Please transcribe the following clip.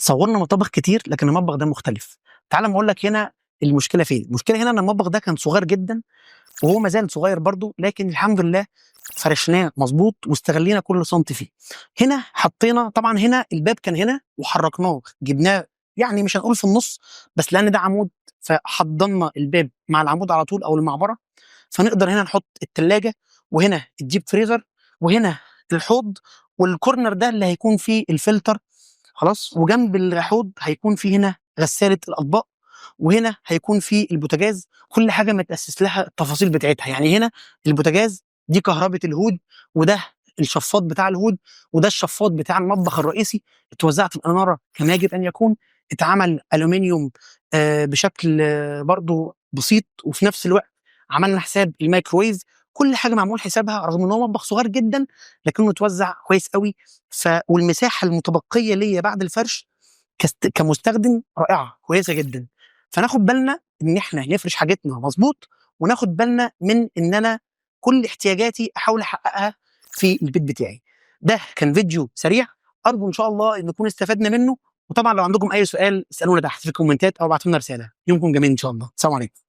صورنا مطابخ كتير لكن المطبخ ده مختلف. تعال ما اقول لك هنا المشكله فين. المشكله هنا ان المطبخ ده كان صغير جدا، وهو ما زال صغير برضه، لكن الحمد لله فرشناه مظبوط واستغلينا كل سنتي فيه. هنا حطينا طبعا، هنا الباب كان هنا وحركناه جبناه، يعني مش هنقول في النص، بس لان ده عمود فحضنا الباب مع العمود على طول او المعبره، فنقدر هنا نحط الثلاجه، وهنا الديب فريزر، وهنا الحوض، والكورنر ده اللي هيكون فيه الفلتر. خلاص، وجنب الحوض هيكون فيه هنا غساله الاطباق، وهنا هيكون فيه البوتاجاز. كل حاجه متاسس لها التفاصيل بتاعتها. يعني هنا البوتاجاز دي كهربة الهود، وده الشفاط بتاع الهود، وده الشفاط بتاع المطبخ الرئيسي. اتوزعت الاناره كما يجب ان يكون، اتعمل الومنيوم بشكل برضو بسيط، وفي نفس الوقت عملنا حساب الميكروويف. كل حاجه معمول حسابها، رغم ان هو مطبخ صغير جدا لكنه اتوزع كويس قوي. والمساحه المتبقيه ليا بعد الفرش كمستخدم رائعه كويسه جدا. فناخد بالنا ان احنا نفرش حاجتنا مظبوط، وناخد بالنا من ان انا كل احتياجاتي احاول احققها في البيت بتاعي. ده كان فيديو سريع، ارجو ان شاء الله ان نكون استفدنا منه. وطبعا لو عندكم اي سؤال اسالونا تحت في الكومنتات او ابعتوا لنا رساله. يومكم جميل ان شاء الله. السلام عليكم.